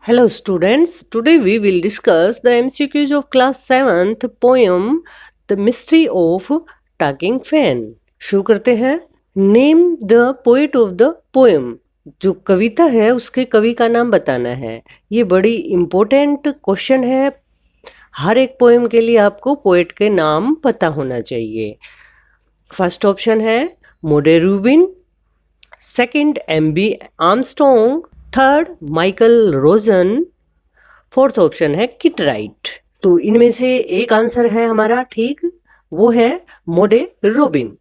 Hello students, today we will discuss the MCQs of class 7th poem The Mystery of Talking Fan. शुरू करते हैं। Name the poet of the poem. जो कविता है उसके कवि का नाम बताना है। ये बड़ी इम्पोर्टेंट क्वेश्चन है। हर एक पोएम के लिए आपको पोएट के नाम पता होना चाहिए। फर्स्ट ऑप्शन है Maude Rubin, second MB. Armstrong, third Michael Rosen, fourth option है किट राइट। तो इनमें से एक आंसर है हमारा ठीक, वो है मोडे रोबिन।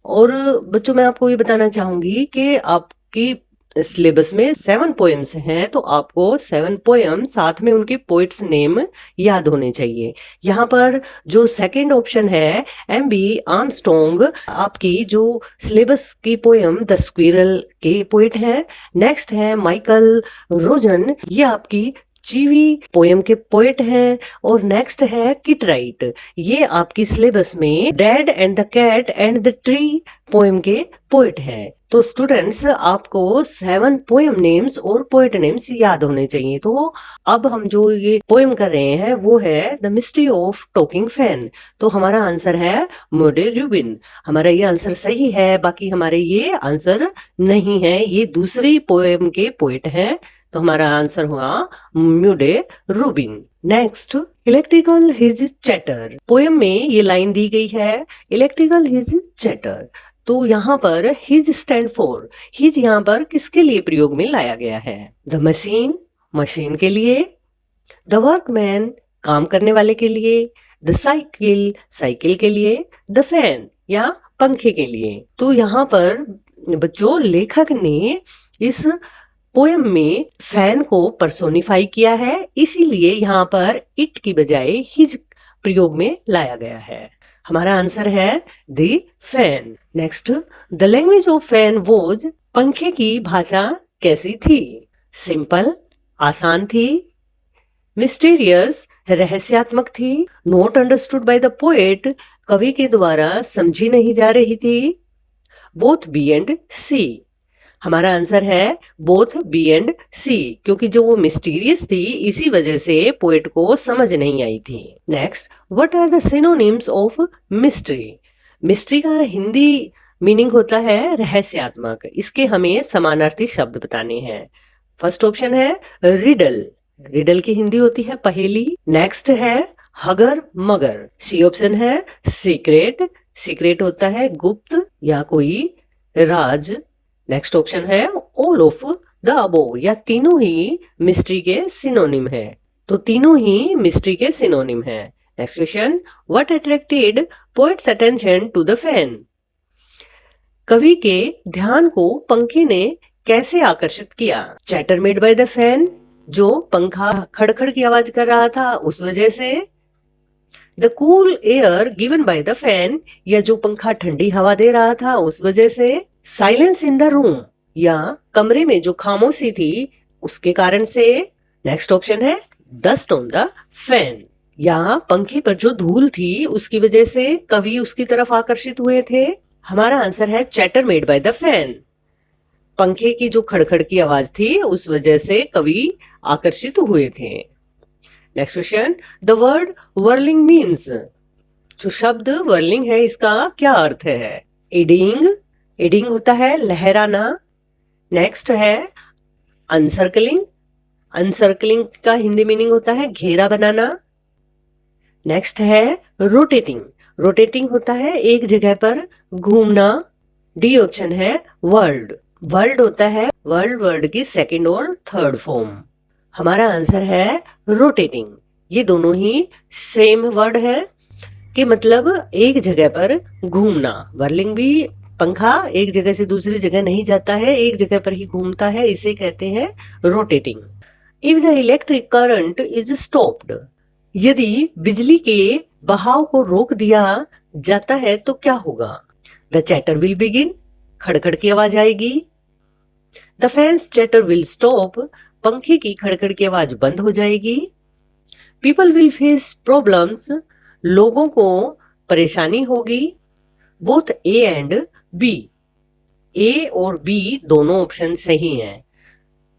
और बच्चों मैं आपको ये बताना चाहूंगी कि आपकी सिलेबस में 7 पोएम्स हैं, तो आपको 7 पोएम साथ में उनके पोइट्स नेम याद होने चाहिए। यहाँ पर जो सेकंड ऑप्शन है एम.बी. आर्मस्ट्रॉन्ग, आपकी जो सिलेबस की पोएम द स्क्विरल के पोइट हैं। नेक्स्ट है माइकल रोजन, ये आपकी चीवी पोएम के पोएट हैं। और नेक्स्ट है किट राइट, ये आपकी सिलेबस में dad and the cat and the tree poem के पोएट हैं। तो स्टूडेंट्स आपको 7 पोएम नेम्स और पोएट नेम्स याद होने चाहिए। तो अब हम जो ये पोएम कर रहे हैं वो है the mystery of talking fan. तो हमारा आंसर है मोडे रूबिन। हमारा ये आंसर सही है, बाकी हमारे ये आंसर नहीं है, ये दूसरी पोएम के पोएट हैं। तो हमारा आंसर हुआ Maude Rubin. Next, electrical his chatter. Poem में ये लाइन दी गई है इलेक्ट्रिकल हिज चैटर। तो यहाँ पर हिज स्टैंड फॉर, हिज यहाँ पर किसके लिए प्रयोग में लाया गया है? द मशीन, मशीन के लिए। द वर्कमैन, काम करने वाले के लिए। द साइकिल, साइकिल के लिए। द फैन, या पंखे के लिए। तो यहाँ पर बच्चों लेखक ने इस पोएम में फैन को पर्सोनिफाई किया है, इसीलिए यहाँ पर इट की बजाय हिज प्रयोग में लाया गया है। हमारा आंसर है the fan. Next, the language of fan was, पंखे की भाषा कैसी थी? सिंपल, आसान थी। मिस्टीरियस, रहस्यात्मक थी। Not understood by the poet, कवि के द्वारा समझी नहीं जा रही थी। बोथ बी एंड सी, हमारा आंसर है बोथ बी एंड सी, क्योंकि जो वो मिस्टीरियस थी इसी वजह से पोएट को समझ नहीं आई थी। Next, what are the synonyms of mystery? Mystery का हिंदी मीनिंग होता है रहस्यात्मक। इसके हमें समानार्थी शब्द बताने हैं। फर्स्ट ऑप्शन है रिडल, रिडल की हिंदी होती है पहेली। नेक्स्ट है हगर मगर, सी ऑप्शन है सीक्रेट, सीक्रेट होता है गुप्त या कोई राज। नेक्स्ट ऑप्शन है ऑल ऑफ द अबोव, या तीनों ही मिस्ट्री के सिनोनिम है। तो तीनों ही मिस्ट्री के सिनोनिम है। Next question, what attracted poet's attention to the fan? कवि के ध्यान को पंखे ने कैसे आकर्षित किया? Chatter made by the fan, जो पंखा खड़खड़ की आवाज कर रहा था उस वजह से। The cool air given by the fan, या जो पंखा ठंडी हवा दे रहा था उस वजह से। साइलेंस इन द रूम, या कमरे में जो खामोशी थी उसके कारण से। नेक्स्ट ऑप्शन है डस्ट ऑन द फैन, या पंखे पर जो धूल थी उसकी वजह से कवि उसकी तरफ आकर्षित हुए थे। हमारा आंसर है chatter made by the fan, पंखे की जो खड़खड़ की आवाज थी उस वजह से कवि आकर्षित हुए थे। Next question, the word whirling means, जो शब्द वर्लिंग है इसका क्या अर्थ है? एडिंग, एडिंग होता है लहराना। नेक्स्ट है अनसर्कलिंग, अनसर्कलिंग का हिंदी मीनिंग होता है घेरा बनाना। नेक्स्ट है रोटेटिंग, रोटेटिंग होता है एक जगह पर घूमना। डी ऑप्शन है वर्ल्ड, वर्ल्ड होता है वर्ल्ड वर्ड की सेकंड और थर्ड फॉर्म। हमारा आंसर है रोटेटिंग। ये दोनों ही सेम वर्ड है कि मतलब एक जगह पर घूमना। वर्लिंग भी, पंखा एक जगह से दूसरी जगह नहीं जाता है, एक जगह पर ही घूमता है, इसे कहते हैं rotating. If the electric current is stopped, यदि बिजली के बहाव को रोक दिया जाता है तो क्या होगा? द चैटर विल बिगिन, खड़खड़ की आवाज आएगी। The fan's chatter will stop, पंखे की खड़खड़ की आवाज बंद हो जाएगी। पीपल विल फेस प्रॉब्लम्स, लोगों को परेशानी होगी। Both A and B, A और बी दोनों ऑप्शन सही हैं।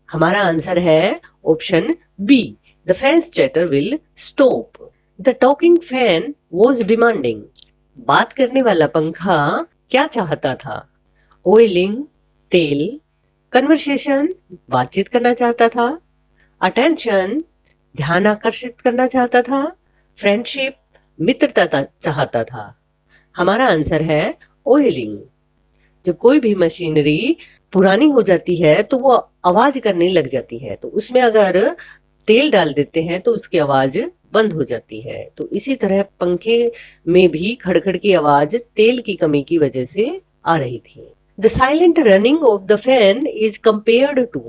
हमारा आंसर है option B, the fan's chatter will stop. The talking fan was demanding, बात करने वाला पंखा क्या चाहता था? ऑयलिंग, तेल, कन्वर्सेशन, बातचीत करना चाहता था, अटेंशन, ध्यान आकर्षित करना चाहता था, फ्रेंडशिप, मित्रता चाहता था। हमारा आंसर है ऑयलिंग। जब कोई भी मशीनरी पुरानी हो जाती है तो वो आवाज करने लग जाती है, तो उसमें अगर तेल डाल देते हैं तो उसकी आवाज बंद हो जाती है। तो इसी तरह पंखे में भी खड़खड़ की आवाज तेल की कमी की वजह से आ रही थी। The silent running of the fan is compared to,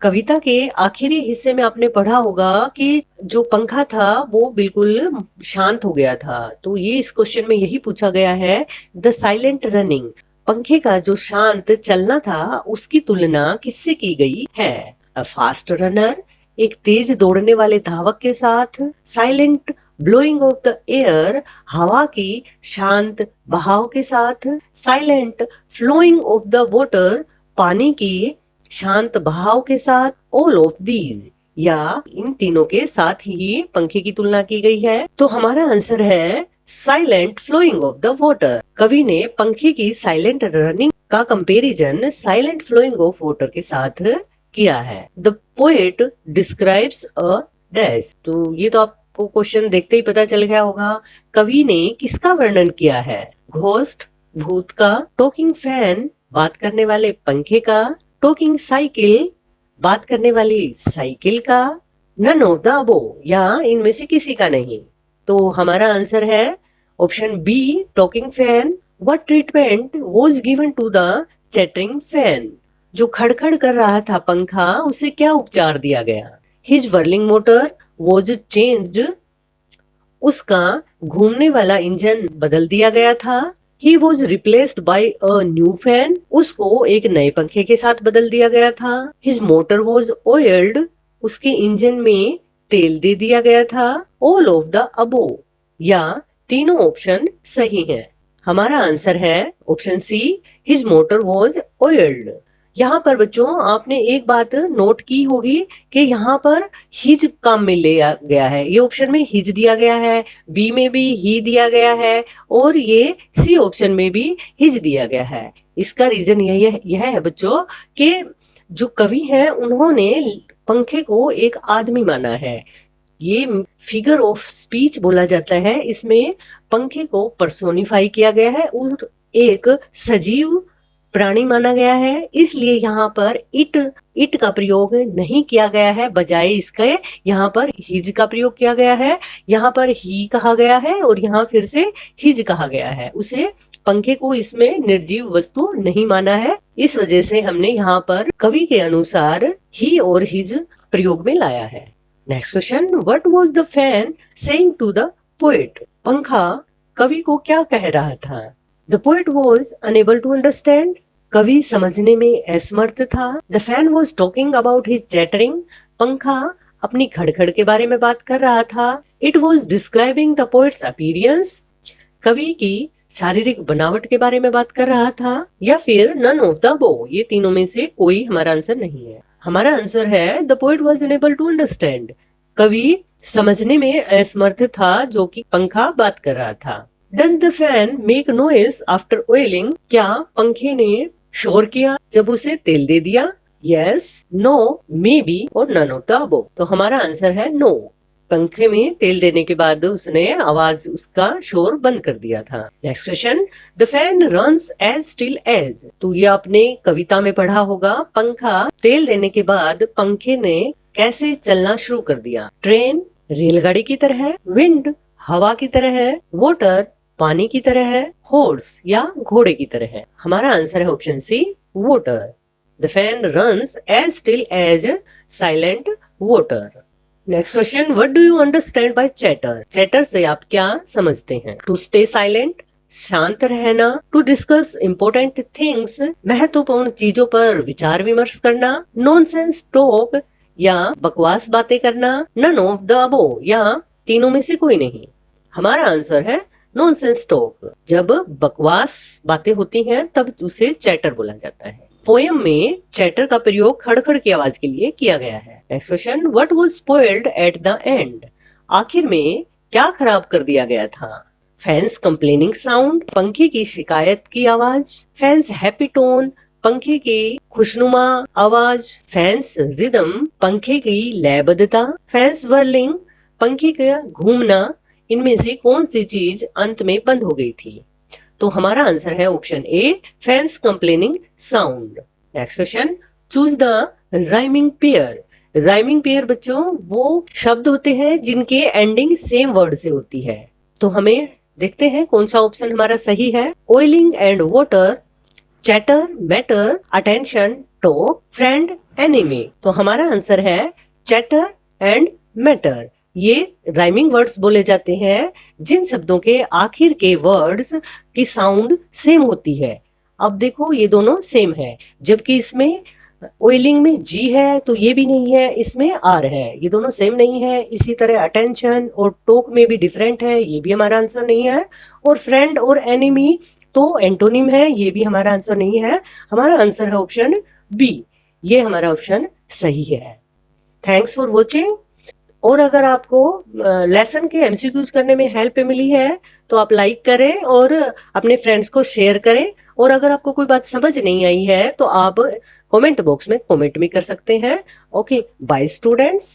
कविता के आखिरी हिस्से में आपने पढ़ा होगा कि जो पंखा था वो बिल्कुल शांत हो गया था। तो ये इस क्वेश्चन में यही पूछा गया है, द साइलेंट रनिंग, पंखे का जो शांत चलना था उसकी तुलना किससे की गई है? अ फास्ट रनर, एक तेज दौड़ने वाले धावक के साथ, silent blowing of the air, हवा की शांत बहाव के साथ, silent flowing of the water, पानी की शांत बहाव के साथ, ऑल ऑफ दीज, या इन तीनों के साथ ही पंखे की तुलना की गई है। तो हमारा आंसर है silent flowing of the water. कवि ने पंखे की साइलेंट रनिंग का comparison silent flowing of water के साथ किया है। The poet describes a dash, तो ये तो आपको क्वेश्चन देखते ही पता चल गया होगा, कवि ने किसका वर्णन किया है? घोस्ट, भूत का, टॉकिंग फैन, बात करने वाले पंखे का, टॉकिंग साइकिल, बात करने वाली साइकिल का, नन ऑफ द अबोव, या इनमें से किसी का नहीं। तो हमारा आंसर है option B, talking fan. What treatment was given to the chattering fan, जो खड़खड़ कर रहा था पंखा उसे क्या उपचार दिया गया? His whirling motor was changed, उसका घूमने वाला इंजन बदल दिया गया था। He was replaced by a new fan, उसको एक नए पंखे के साथ बदल दिया गया था। हिज मोटर वॉज ऑयल्ड, उसके इंजन में तेल दे दिया गया था। ऑल ऑफ द अबोव, या तीनों ऑप्शन सही है। हमारा आंसर है option C, his motor was oiled. यहाँ पर बच्चों आपने एक बात नोट की होगी कि यहाँ पर हिज काम में लिया गया है, ये ऑप्शन में हिज दिया गया है, बी में भी ही दिया गया है, और ये सी ऑप्शन में भी हिज दिया गया है। इसका रीजन यह है बच्चों कि जो कवि है उन्होंने पंखे को एक आदमी माना है। ये फिगर ऑफ स्पीच बोला जाता है, इसमें पंखे को पर्सोनिफाई किया गया है और एक सजीव प्राणी माना गया है। इसलिए यहाँ पर इट का प्रयोग नहीं किया गया है, बजाय इसके यहाँ पर हिज का प्रयोग किया गया है। यहाँ पर ही कहा गया है और यहाँ फिर से हिज कहा गया है। उसे पंखे को इसमें निर्जीव वस्तु नहीं माना है, इस वजह से हमने यहाँ पर कवि के अनुसार ही और हिज प्रयोग में लाया है। Next question, what was the fan saying to the poet, पंखा कवि को क्या कह रहा था? The poet was unable to understand, कवि समझने में असमर्थ था। The fan was talking about his chattering, पंखा अपनी खड़खड़ के बारे में बात कर रहा था। It was describing the poet's appearance, कवि की शारीरिक बनावट के बारे में बात कर रहा था। या फिर none of the above, ये तीनों में से कोई हमारा आंसर नहीं है। हमारा आंसर है the poet was unable to understand, कवि समझने में असमर्थ था जो कि पंखा बात कर रहा था। Does the fan make noise after oiling, क्या पंखे ने शोर किया जब उसे तेल दे दिया? Yes, no, maybe और none of the above। तो हमारा आंसर है no, पंखे में तेल देने के बाद उसने आवाज उसका शोर बंद कर दिया था। Next question, the fan runs as still as, तो ये आपने कविता में पढ़ा होगा, पंखा तेल देने के बाद पंखे ने कैसे चलना शुरू कर दिया? ट्रेन रेलगाड़ी की तरह है, विंड हवा की तरह है, वाटर पानी की तरह है, हॉर्स या घोड़े की तरह है। हमारा आंसर है option C, water. The fan runs as still as silent water. Next question, what do you understand by chatter, chatter से आप क्या समझते हैं? टू स्टे साइलेंट, शांत रहना, टू डिस्कस इम्पोर्टेंट थिंग्स, महत्वपूर्ण चीजों पर विचार विमर्श करना, नॉनसेंस टॉक या बकवास बातें करना, नन ऑफ द अबोव या तीनों में से कोई नहीं। हमारा आंसर है नॉनसेंस टॉक, जब बकवास बातें होती हैं तब उसे चैटर बोला जाता है। पोयम में चैटर का प्रयोग खड़खड़ की आवाज के लिए किया गया है। Next question, what was spoiled at the end? आखिर में क्या खराब कर दिया गया था? फैंस कंप्लेनिंग साउंड, पंखे की शिकायत की आवाज, फैंस हैप्पी टोन, पंखे की खुशनुमा आवाज, फैंस रिदम, पंखे की लयबद्धता, फैंस व्हर्लिंग, पंखे का घूमना, इनमें से कौन सी चीज अंत में बंद हो गई थी? तो हमारा आंसर है option A, fans complaining sound. Next question, choose the rhyming pair. Rhyming pair बच्चों वो शब्द होते हैं जिनके एंडिंग सेम वर्ड से होती है। तो हमें देखते हैं कौन सा ऑप्शन हमारा सही है। Oiling and water, chatter, matter, attention, talk, friend, enemy. तो हमारा आंसर है चैटर एंड मैटर। ये राइमिंग वर्ड्स बोले जाते हैं जिन शब्दों के आखिर के वर्ड्स की साउंड सेम होती है। अब देखो ये दोनों सेम है, जबकि इसमें ऑयलिंग में जी है तो ये भी नहीं है, इसमें आर है, ये दोनों सेम नहीं है। इसी तरह अटेंशन और टॉक में भी डिफरेंट है, ये भी हमारा आंसर नहीं है। और फ्रेंड और एनिमी तो एंटोनिम है, ये भी हमारा आंसर नहीं है। हमारा आंसर है ऑप्शन बी, ये हमारा ऑप्शन सही है। Thanks for watching. और अगर आपको लेसन के एमसीक्यूज करने में हेल्प मिली है तो आप लाइक करें और अपने फ्रेंड्स को शेयर करें। और अगर आपको कोई बात समझ नहीं आई है तो आप कमेंट बॉक्स में कमेंट भी कर सकते हैं। Okay, bye students.